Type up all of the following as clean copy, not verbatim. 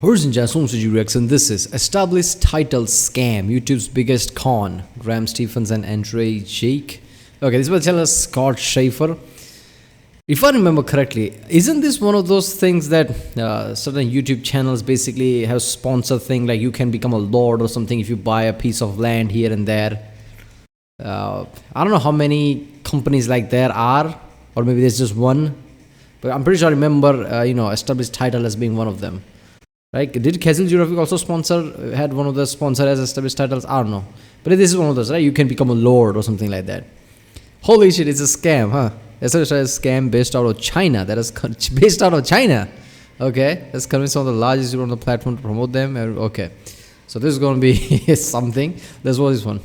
Reaction. This is established title scam, YouTube's biggest con. Graham Stephens and Andre Jake. Okay, this will tell us Scott Schaefer. If I remember correctly, isn't this one of those things that certain YouTube channels basically have sponsor thing, like you can become a lord or something if you buy a piece of land here and there? I don't know how many companies like there are, or maybe there's just one, but I'm pretty sure I remember, established title as being one of them. Right? Did Casual Geographic also had one of the sponsor as established titles? I don't know. But this is one of those, right? You can become a lord or something like that. Holy shit, it's a scam, huh? Established a scam based out of China. That is based out of China. Okay. Let's convince one of the largest on the platform to promote them. Okay. So this is going to be something. Let's watch this one.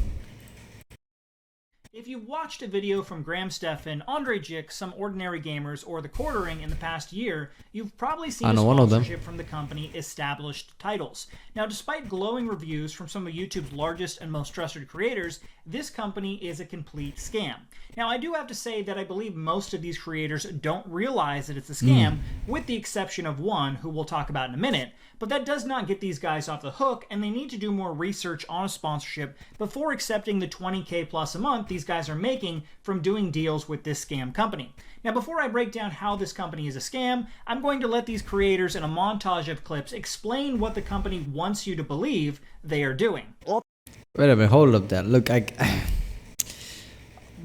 If you watched a video from Graham Stephan, Andre Jik, Some Ordinary Gamers, or The Quartering in the past year, you've probably seen a sponsorship from the company Established Titles. Now, despite glowing reviews from some of YouTube's largest and most trusted creators, this company is a complete scam. Now, I do have to say that I believe most of these creators don't realize that it's a scam, with the exception of one, who we'll talk about in a minute. But that does not get these guys off the hook, and they need to do more research on a sponsorship before accepting the $20K plus a month these guys are making from doing deals with this scam company. Now, before I break down how this company is a scam, I'm going to let these creators in a montage of clips explain what the company wants you to believe they are doing. Wait a minute, hold up there. Look,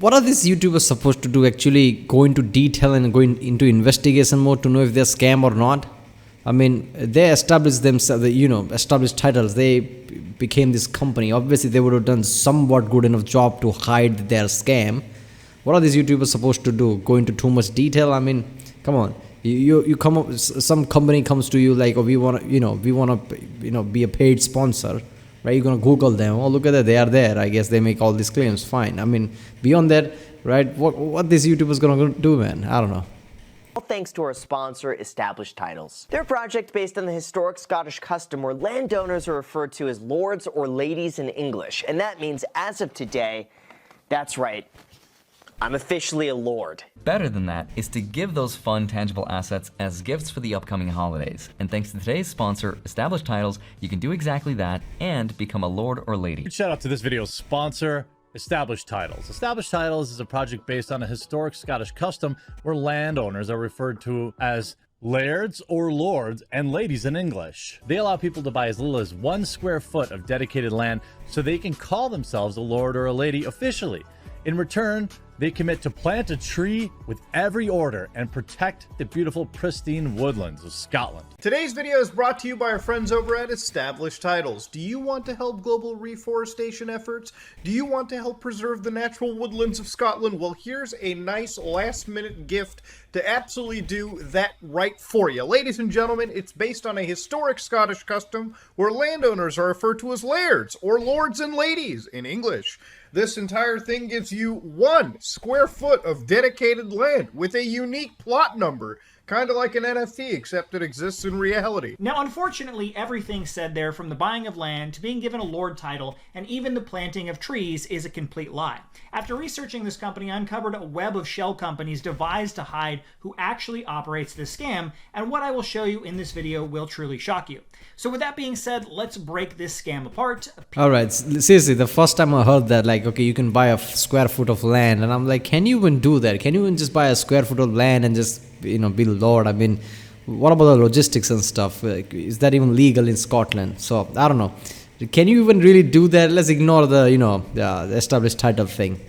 what are these YouTubers supposed to do? Actually go into detail and go into investigation mode to know if they're scam or not? I mean, they established themselves, established titles. They became this company. Obviously, they would have done somewhat good enough job to hide their scam. What are these YouTubers supposed to do? Go into too much detail? I mean, come on. You come up, some company comes to you like, oh, we want to, be a paid sponsor, right? You're gonna Google them. Oh, look at that, they are there. I guess they make all these claims. Fine. I mean, beyond that, right? What these YouTubers gonna do, man? I don't know. Thanks to our sponsor, Established Titles. Their project based on the historic Scottish custom where landowners are referred to as lords or ladies in English. And that means, as of today, that's right, I'm officially a lord. Better than that is to give those fun, tangible assets as gifts for the upcoming holidays. And thanks to today's sponsor, Established Titles, you can do exactly that and become a lord or lady. Shout out to this video's sponsor, Established Titles. Established Titles is a project based on a historic Scottish custom where landowners are referred to as lairds or lords and ladies in English. They allow people to buy as little as 1 square foot of dedicated land so they can call themselves a lord or a lady officially. In return, they commit to plant a tree with every order and protect the beautiful, pristine woodlands of Scotland. Today's video is brought to you by our friends over at Established Titles. Do you want to help global reforestation efforts? Do you want to help preserve the natural woodlands of Scotland? Well, here's a nice last-minute gift to absolutely do that right for you. Ladies and gentlemen, it's based on a historic Scottish custom where landowners are referred to as lairds or lords and ladies in English. This entire thing gives you 1 square foot of dedicated land with a unique plot number, kind of like an NFT, except it exists in reality. Now, unfortunately, everything said there, from the buying of land to being given a lord title and even the planting of trees, is a complete lie. After researching this company, I uncovered a web of shell companies devised to hide who actually operates this scam, and what I will show you in this video will truly shock you. So with that being said, let's break this scam apart. Alright, seriously, the first time I heard that, like, okay, you can buy a square foot of land, and I'm like, can you even do that? Can you even just buy a square foot of land and just, be lord? I mean, what about the logistics and stuff? Like, is that even legal in Scotland? So, I don't know. Can you even really do that? Let's ignore the, the established title thing.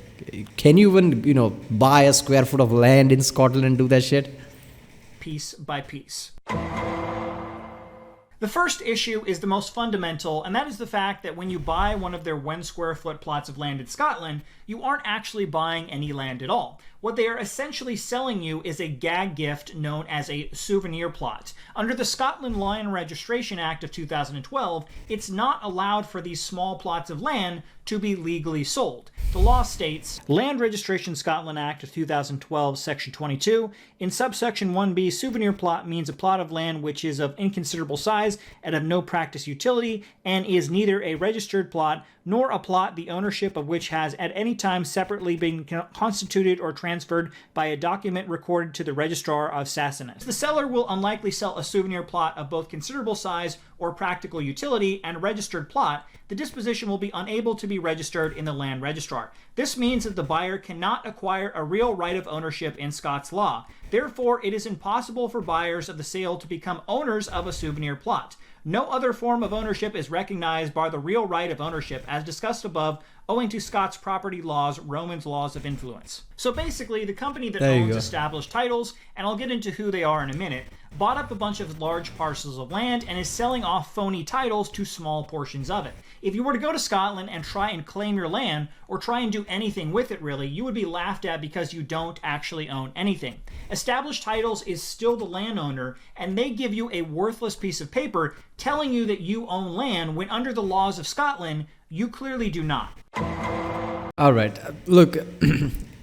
Can you even, buy a square foot of land in Scotland and do that shit? Piece by piece. The first issue is the most fundamental, and that is the fact that when you buy one of their 1 square foot plots of land in Scotland, you aren't actually buying any land at all. What they are essentially selling you is a gag gift known as a souvenir plot. Under the Scotland Law and Registration Act of 2012, it's not allowed for these small plots of land to be legally sold. The law states, Land Registration Scotland Act of 2012, Section 22, in subsection 1b, souvenir plot means a plot of land which is of inconsiderable size and of no practice utility, and is neither a registered plot nor a plot the ownership of which has at any time separately been constituted or transferred by a document recorded to the registrar of Sassenus. The seller will unlikely sell a souvenir plot of both considerable size or practical utility and registered plot, the disposition will be unable to be registered in the land registrar. This means that the buyer cannot acquire a real right of ownership in Scots law. Therefore, it is impossible for buyers of the sale to become owners of a souvenir plot. No other form of ownership is recognized by the real right of ownership, as discussed above, owing to Scots property laws, Romans laws of influence. So basically, the company that owns established titles, and I'll get into who they are in a minute, bought up a bunch of large parcels of land and is selling off phony titles to small portions of it. If you were to go to Scotland and try and claim your land, or try and do anything with it really, you would be laughed at because you don't actually own anything. Established Titles is still the landowner, and they give you a worthless piece of paper telling you that you own land when under the laws of Scotland, you clearly do not. All right. Look,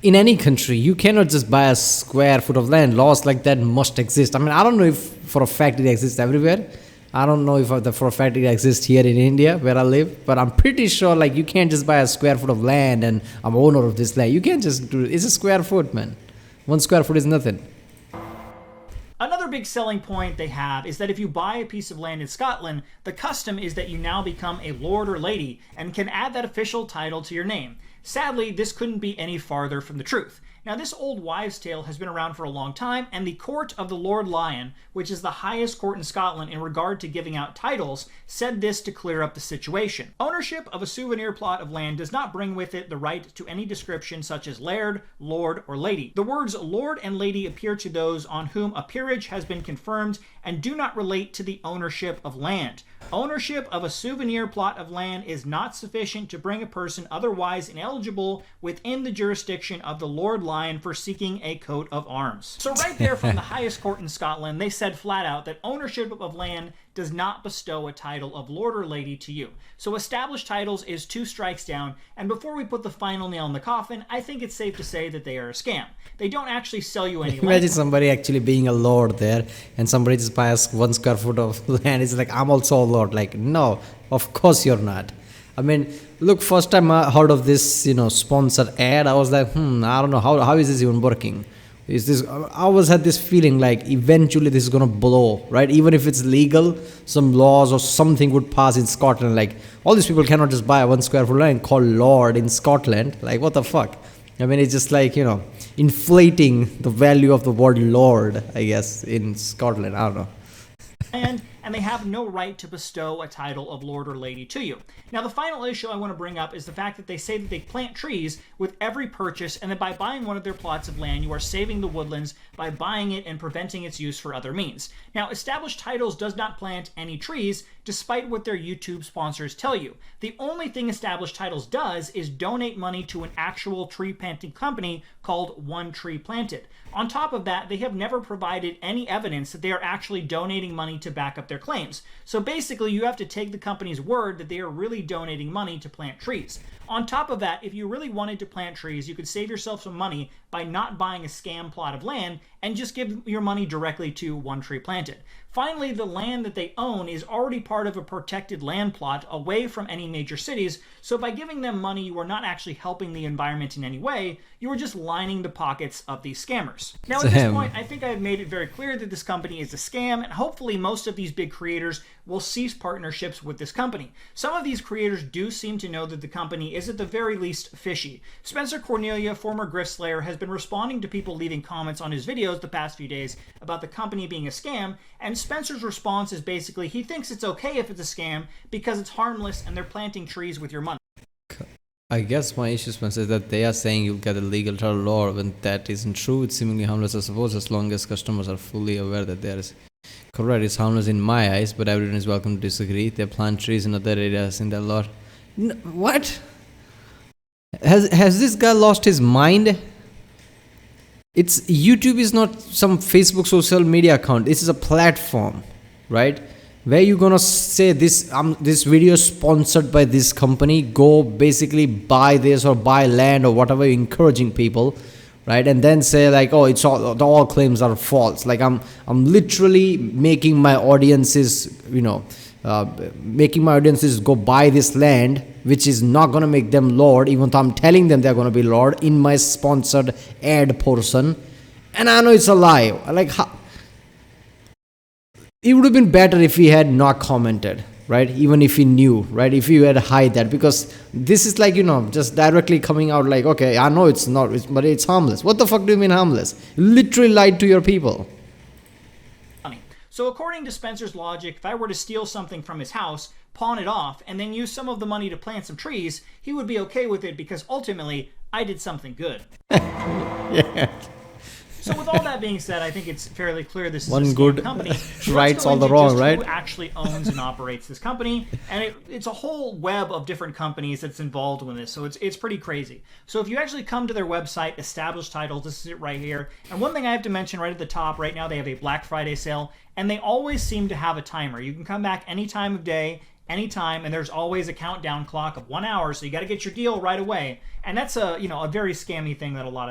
in any country, you cannot just buy a square foot of land. Laws like that must exist. I mean, I don't know if for a fact it exists everywhere. I don't know if for a fact it exists here in India where I live, but I'm pretty sure like you can't just buy a square foot of land and I'm owner of this land. You can't just do it. It's a square foot, man. 1 square foot is nothing. Another big selling point they have is that if you buy a piece of land in Scotland, the custom is that you now become a lord or lady and can add that official title to your name. Sadly, this couldn't be any farther from the truth. Now, this old wives' tale has been around for a long time, and the Court of the Lord Lion, which is the highest court in Scotland in regard to giving out titles, said this to clear up the situation. Ownership of a souvenir plot of land does not bring with it the right to any description such as laird, lord, or lady. The words lord and lady appear to those on whom a peerage has been confirmed and do not relate to the ownership of land. Ownership of a souvenir plot of land is not sufficient to bring a person otherwise ineligible within the jurisdiction of the Lord Lion for seeking a coat of arms. So right there from the highest court in Scotland, they said flat out that ownership of land does not bestow a title of lord or lady to you. So Established Titles is 2 strikes down, and before we put the final nail in the coffin, I think it's safe to say that they are a scam. They don't actually sell you any land. Imagine somebody actually being a lord there and somebody just buys 1 square foot of land. It's like, I'm also a lord. Like, no, of course you're not. I mean, look, first time I heard of this, sponsored ad, I was like, I don't know, how is this even working? Is this? I always had this feeling like eventually this is gonna blow, right? Even if it's legal, some laws or something would pass in Scotland. Like, all these people cannot just buy 1 square foot land called lord in Scotland. Like, what the fuck? I mean, it's just like, inflating the value of the word lord, I guess, in Scotland. I don't know. And they have no right to bestow a title of lord or lady to you. Now, the final issue I want to bring up is the fact that they say that they plant trees with every purchase, and that by buying one of their plots of land, you are saving the woodlands by buying it and preventing its use for other means. Now, Established Titles does not plant any trees, despite what their YouTube sponsors tell you. The only thing Established Titles does is donate money to an actual tree planting company called One Tree Planted. On top of that, they have never provided any evidence that they are actually donating money to back up their claims. So basically, you have to take the company's word that they are really donating money to plant trees. On top of that, if you really wanted to plant trees, you could save yourself some money by not buying a scam plot of land and just give your money directly to One Tree Planted. Finally, the land that they own is already part of a protected land plot away from any major cities, so by giving them money, you are not actually helping the environment in any way, you are just lining the pockets of these scammers. Now, at this point, I think I have made it very clear that this company is a scam, and hopefully most of these big creators will cease partnerships with this company. Some of these creators do seem to know that the company is at the very least fishy. Spencer Cornelia, former Grift Slayer, has been responding to people leaving comments on his videos the past few days about the company being a scam, and Spencer's response is basically he thinks it's okay if it's a scam because it's harmless and they're planting trees with your money. I guess my issue, Spencer, is that they are saying you'll get a legal title law when that isn't true. It's seemingly harmless, I suppose, as long as customers are fully aware that there is. Correct, it's harmless in my eyes, but everyone is welcome to disagree. They plant trees in other areas in their law. What? Has this guy lost his mind? It's YouTube is not some Facebook social media account. This is a platform, right? Where you gonna say this video is sponsored by this company, go basically buy this or buy land or whatever, you're encouraging people, right? And then say like, oh, it's all claims are false. Like I'm literally making my audiences, go buy this land, which is not gonna make them lord, even though I'm telling them they're gonna be lord in my sponsored ad portion. And I know it's a lie. Like, it would have been better if he had not commented, right? Even if he knew, right? If you had hide that, because this is like, just directly coming out like, okay, I know it's not, but it's harmless. What the fuck do you mean harmless? You literally lied to your people. So according to Spencer's logic, if I were to steal something from his house, pawn it off, and then use some of the money to plant some trees, he would be okay with it because ultimately I did something good. Yeah. So with all that being said, I think it's fairly clear this is One a scam good company. rights all the wrong, right? Who actually owns and operates this company, and it's a whole web of different companies that's involved with this. So it's pretty crazy. So if you actually come to their website, Established Titles, this is it right here. And one thing I have to mention right at the top, right now they have a Black Friday sale, and they always seem to have a timer. You can come back any time of day, anytime, and there's always a countdown clock of 1 hour. So you got to get your deal right away. And that's a very scammy thing that a lot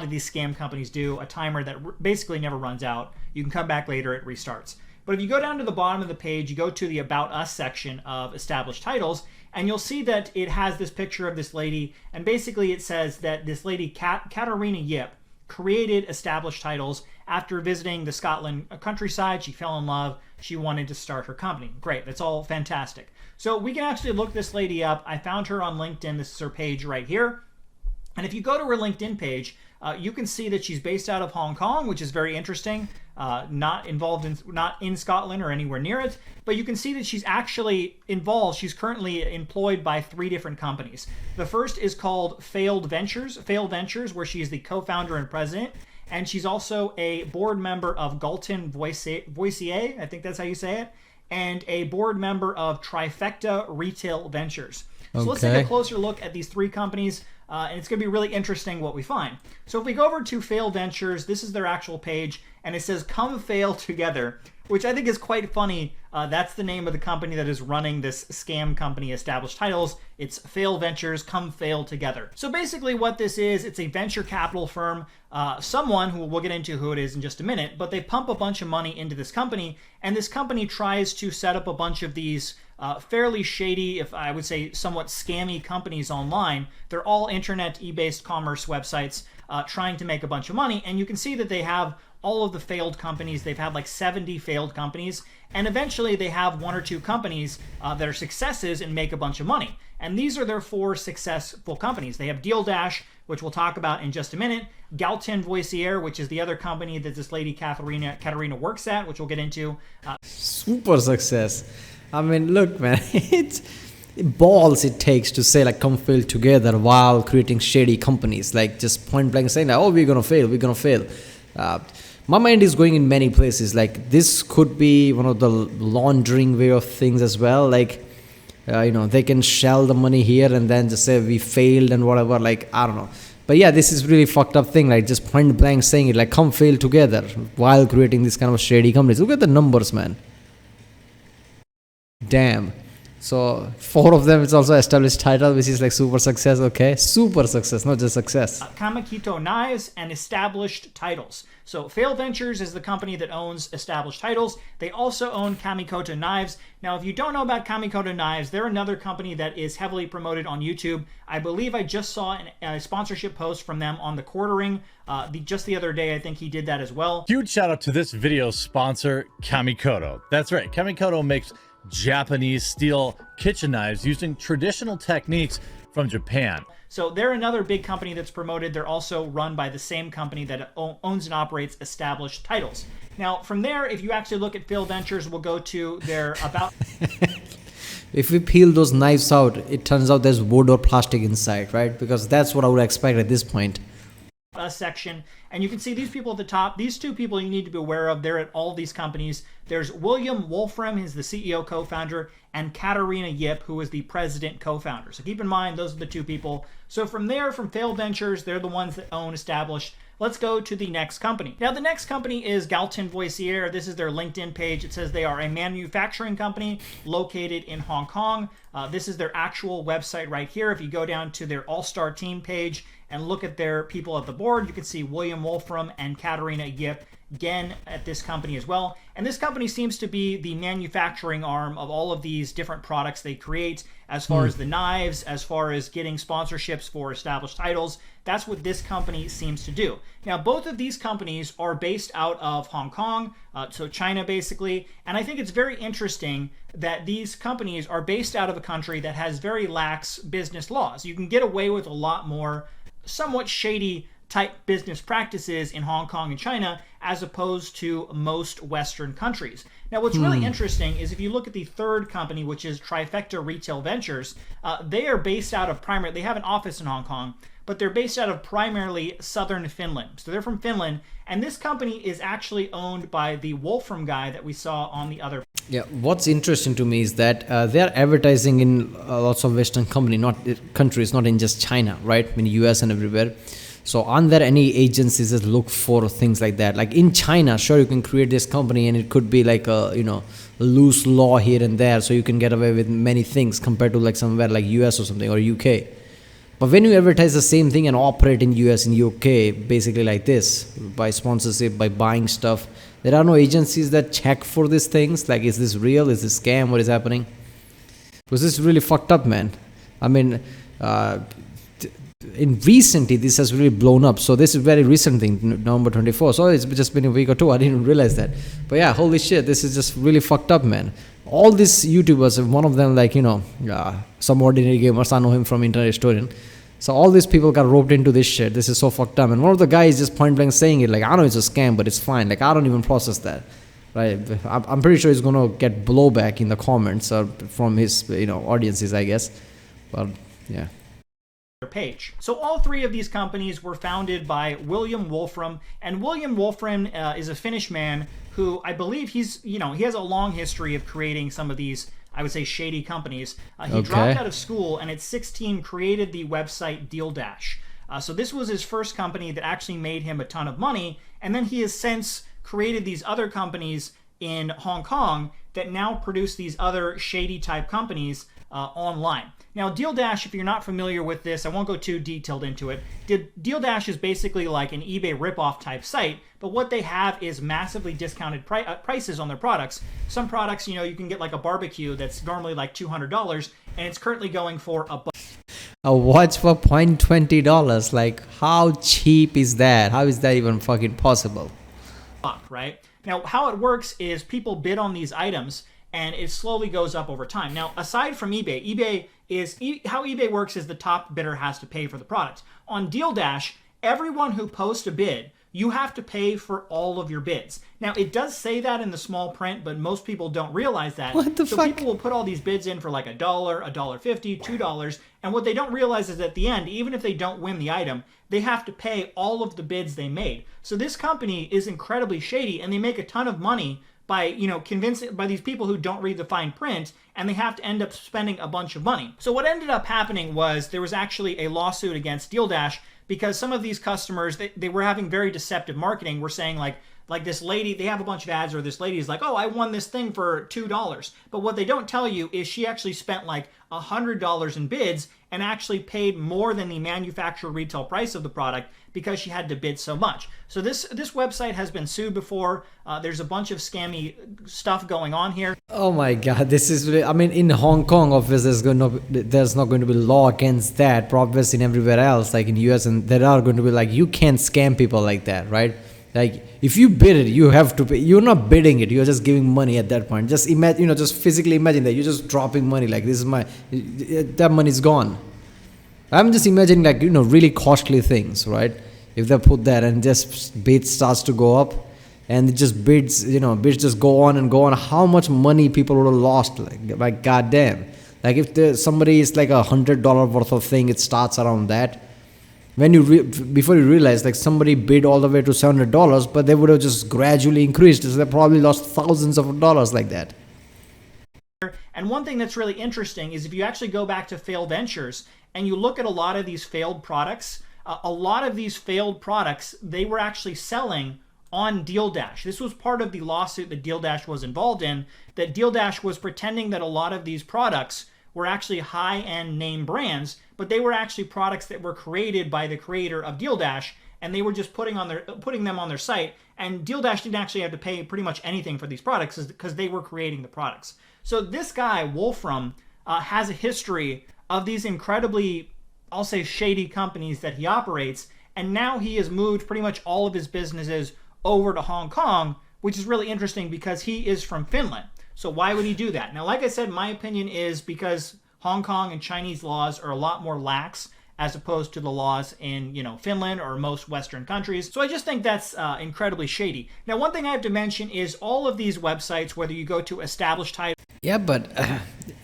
of these scam companies do, a timer that basically never runs out. You can come back later, it restarts. But if you go down to the bottom of the page, you go to the About Us section of Established Titles, and you'll see that it has this picture of this lady, and basically it says that this lady, Katarina Yip, created Established Titles after visiting the Scotland countryside. She fell in love. She wanted to start her company. Great, that's all fantastic. So we can actually look this lady up. I found her on LinkedIn. This is her page right here. And if you go to her LinkedIn page, you can see that she's based out of Hong Kong, which is very interesting. Not in Scotland or anywhere near it, but you can see that she's actually involved. She's currently employed by 3 different companies. The first is called Failed Ventures, where she is the co-founder and president, and she's also a board member of Galton Voicier, I think that's how you say it, and a board member of Trifecta Retail Ventures. So let's take a closer look at these 3 companies. And it's going to be really interesting what we find. So if we go over to Fail Ventures, this is their actual page, and it says "Come Fail Together," which I think is quite funny. That's the name of the company that is running this scam company, Established Titles. It's Fail Ventures, Come Fail Together. So basically what this is, it's a venture capital firm, someone who we'll get into who it is in just a minute, but they pump a bunch of money into this company, and this company tries to set up a bunch of these fairly shady, if I would say somewhat scammy companies online. They're all internet e-based commerce websites trying to make a bunch of money, and you can see that they have all of the failed companies. They've had like 70 failed companies, and eventually they have 1 or 2 companies that are successes and make a bunch of money. And these are their 4 successful companies. They have Deal Dash, which we'll talk about in just a minute, Galton Voicier, which is the other company that this lady Katarina works at, which we'll get into. Super success. I mean, look, man, it's balls it takes to say like "come fail together" while creating shady companies, like just point blank saying that, oh, we're gonna fail. My mind is going in many places. Like this could be one of the laundering way of things as well. Like they can shell the money here and then just say we failed and whatever. Like I don't know. But yeah, this is really fucked up thing. Like just point blank saying it, like "come fail together" while creating this kind of shady companies. Look at the numbers, man. Damn. So 4 of them, it's also Established Title, which is like super success. Okay, super success, not just success. Kamikito Knives and Established Titles. So Fail Ventures is the company that owns Established Titles. They also own Kamikoto Knives. Now, if you don't know about Kamikoto Knives, they're another company that is heavily promoted on YouTube. I believe I just saw a sponsorship post from them on the quartering. Just the other day, I think he did that as well. Huge shout out to this video sponsor, Kamikoto. That's right, Kamikoto makes Japanese steel kitchen knives using traditional techniques from Japan. So they're another big company that's promoted. They're also run by the same company that owns and operates Established Titles. Now, from there, if you actually look at Fail Ventures, we'll go to their About... If we peel those knives out, it turns out there's wood or plastic inside, right? Because that's what I would expect at this point. Section, and you can see these people at the top. These 2 people you need to be aware of. They're at all these companies. There's William Wolfram, he's the CEO co-founder, and Katarina Yip, who is the president co-founder. So keep in mind, those are the 2 people. So from there, from Fail Ventures, they're the ones that own Established. Let's go to the next company. Now, the next company is Galton Voicier. This is their LinkedIn page. It says they are a manufacturing company located in Hong Kong. This is their actual website right here. If you go down to their All-Star Team page and look at their people at the board, you can see William Wolfram and Katarina Yip again at this company as well. And this company seems to be the manufacturing arm of all of these different products they create, as far as the knives, as far as getting sponsorships for established titles. That's what this company seems to do. Now, both of these companies are based out of Hong Kong, so China basically, and I think it's very interesting that these companies are based out of a country that has very lax business laws. You can get away with a lot more somewhat shady type business practices in Hong Kong and China as opposed to most Western countries. Now, what's really interesting is if you look at the third company, which is Trifecta Retail Ventures, they are based out of they have an office in Hong Kong, but they're based out of primarily southern Finland. So they're from Finland, and this company is actually owned by the Wolfram guy that we saw on the other. Yeah, what's interesting to me is that they're advertising in lots of Western countries, not in just China, right? In the US and everywhere. So aren't there any agencies that look for things like that? Like in China, sure, you can create this company and it could be like a, loose law here and there, so you can get away with many things compared to like somewhere like US or something, or UK. But when you advertise the same thing and operate in US and UK, basically like this, by sponsorship, by buying stuff, there are no agencies that check for these things. Like, is this real? Is this scam? What is happening? Because this is really fucked up, man. I mean, in recently this has really blown up, so this is very recent thing, November 24th, so it's just been a week or two. I didn't realize that, but yeah, holy shit, this is just really fucked up, man. All these YouTubers, one of them, like, some ordinary gamers, I know him from Internet Historian, so all these people got roped into this shit. This is so fucked up, and one of the guys just point blank saying it, like, I know it's a scam, but it's fine, like, I don't even process that, right? I'm pretty sure he's gonna get blowback in the comments from his audiences, I guess, but yeah. Page. So all three of these companies were founded by William Wolfram, and William Wolfram is a Finnish man who I believe he has a long history of creating some of these, I would say, shady companies. He dropped out of school and at 16 created the website Deal Dash. So this was his first company that actually made him a ton of money, and then he has since created these other companies in Hong Kong that now produce these other shady type companies online. Now, Deal Dash, if you're not familiar with this, I won't go too detailed into it. Deal Dash is basically like an eBay ripoff type site, but what they have is massively discounted prices on their products. Some products, you can get like a barbecue that's normally like $200, and it's currently going for a watch for $20. Like, how cheap is that? How is that even fucking possible? Right? Now, how it works is people bid on these items, and it slowly goes up over time. Now, aside from eBay, how eBay works is the top bidder has to pay for the product. On Deal Dash, everyone who posts a bid, you have to pay for all of your bids. Now, it does say that in the small print, but most people don't realize that. What the fuck? People will put all these bids in for like $1, $1.50, $2, and what they don't realize is at the end, even if they don't win the item, they have to pay all of the bids they made. So this company is incredibly shady, and they make a ton of money by convincing by these people who don't read the fine print, and they have to end up spending a bunch of money. So what ended up happening was there was actually a lawsuit against Deal Dash because some of these customers, they were having very deceptive marketing. We're saying like this lady, they have a bunch of ads where this lady is like, oh, I won this thing for $2. But what they don't tell you is she actually spent like $100 in bids and actually paid more than the manufacturer retail price of the product because she had to bid so much. So this website has been sued before. There's a bunch of scammy stuff going on here. Oh my God, this is really, I mean, in Hong Kong, obviously, there's not going to be law against that, probably in everywhere else, like in US, and there are going to be like, you can't scam people like that, right? Like, if you bid it, you have to pay. You're not bidding it, you're just giving money at that point. Just imagine, just physically imagine that you're just dropping money, like, this is that money's gone. I'm just imagining, like, really costly things, right? If they put that and just bid starts to go up, and it just bids just go on and go on, how much money people would have lost, like goddamn. Like, if somebody is like $100 worth of thing, it starts around that. When before you realize, like, somebody bid all the way to $700, but they would have just gradually increased, so they probably lost thousands of dollars like that. And one thing that's really interesting is if you actually go back to failed ventures and you look at a lot of these failed products, they were actually selling on Deal Dash. This was part of the lawsuit that Deal Dash was involved in, that Deal Dash was pretending that a lot of these products were actually high-end name brands, but they were actually products that were created by the creator of Deal Dash, and they were just putting them on their site. And Deal Dash didn't actually have to pay pretty much anything for these products because they were creating the products. So this guy, Wolfram, has a history of these incredibly, I'll say, shady companies that he operates, and now he has moved pretty much all of his businesses over to Hong Kong, which is really interesting because he is from Finland. So why would he do that? Now, like I said, my opinion is because Hong Kong and Chinese laws are a lot more lax as opposed to the laws in, Finland or most Western countries. So I just think that's incredibly shady. Now, one thing I have to mention is all of these websites, whether you go to established titles. Yeah, but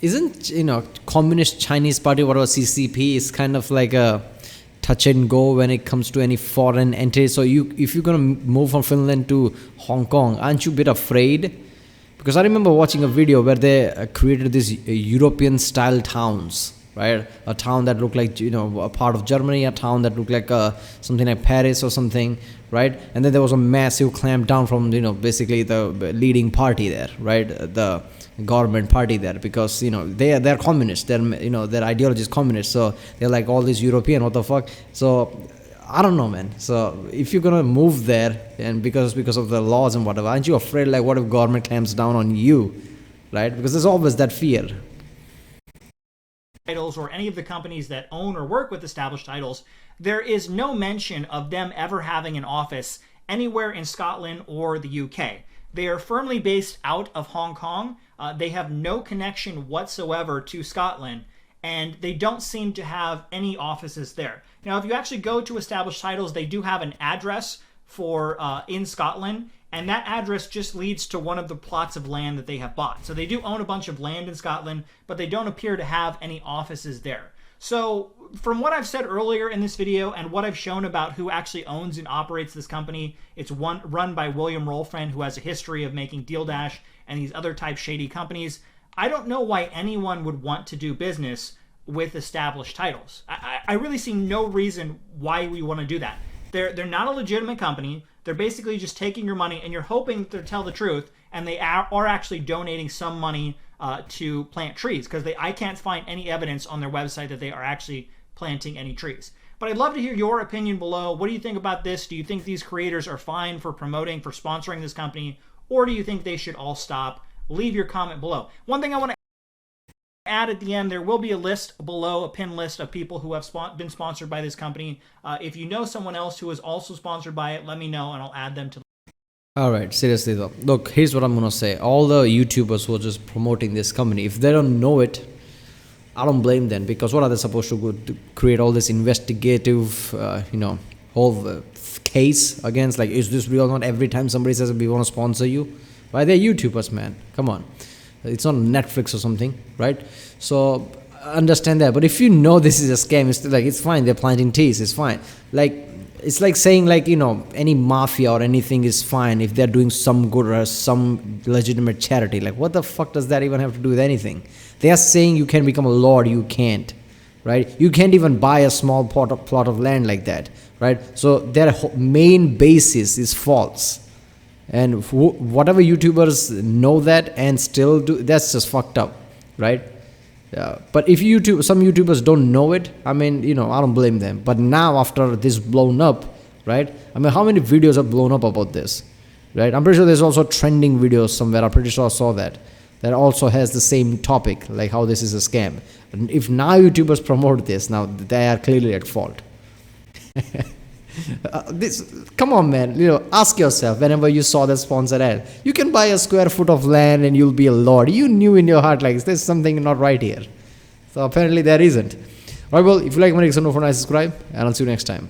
isn't, Communist Chinese Party, whatever CCP, is kind of like a touch and go when it comes to any foreign entity. So if you're going to move from Finland to Hong Kong, aren't you a bit afraid? Because I remember watching a video where they created these European style towns, right? A town that looked like, a part of Germany, a town that looked like something like Paris or something, right? And then there was a massive clamp down from, basically the leading party there, right? The government party there, because, they're communists, their ideology is communist. So they're like all these European, what the fuck? So I don't know, man. So if you're gonna move there, and because of the laws and whatever, aren't you afraid, like, what if government clamps down on you, right? Because there's always that fear. Titles or any of the companies that own or work with established titles, there is no mention of them ever having an office anywhere in Scotland or the UK. They are firmly based out of Hong Kong. They have no connection whatsoever to Scotland, and they don't seem to have any offices there. Now, if you actually go to established titles, they do have an address for in Scotland, and that address just leads to one of the plots of land that they have bought. So they do own a bunch of land in Scotland, but they don't appear to have any offices there. So from what I've said earlier in this video and what I've shown about who actually owns and operates this company, it's run by William Rolfan, who has a history of making Deal Dash and these other type shady companies. I don't know why anyone would want to do business with established titles. I really see no reason why we want to do that. They're not a legitimate company. They're basically just taking your money, and you're hoping to tell the truth, and they are actually donating some money to plant trees, because I can't find any evidence on their website that they are actually planting any trees. But I'd love to hear your opinion below. What do you think about this? Do you think these creators are fine for sponsoring this company, or do you think they should all stop? Leave your comment below. One thing I want to add at the end, there will be a list below, a pinned list of people who have been sponsored by this company. If you know someone else who is also sponsored by it, let me know and I'll add them to the Alright, seriously though. Look, here's what I'm gonna say. All the YouTubers who are just promoting this company, if they don't know it, I don't blame them, because what are they supposed to do? To create all this investigative, whole case against, like, is this real or not? Every time somebody says we want to sponsor you, why? They're YouTubers, man. Come on. It's not Netflix or something, right? So understand that. But if you know this is a scam, it's like, it's fine. They're planting trees. It's fine. Like, it's like saying, like, any mafia or anything is fine if they're doing some good or some legitimate charity. Like, what the fuck does that even have to do with anything? They are saying you can become a lord. You can't, right? You can't even buy a small plot of land like that, right? So their main basis is false. And whatever YouTubers know that and still do, that's just fucked up, right? But if some YouTubers don't know it, I mean, I don't blame them. But now, after this blown up, right? I mean, how many videos are blown up about this, right? I'm pretty sure there's also trending videos somewhere. I'm pretty sure I saw that also has the same topic, like how this is a scam. And if now YouTubers promote this, now they are clearly at fault. Come on, man. Ask yourself whenever you saw the sponsored ad. You can buy a square foot of land and you'll be a lord. You knew in your heart, like, there's something not right here. So apparently there isn't. Alright, well, if you like my videos, don't forget to subscribe, and I'll see you next time.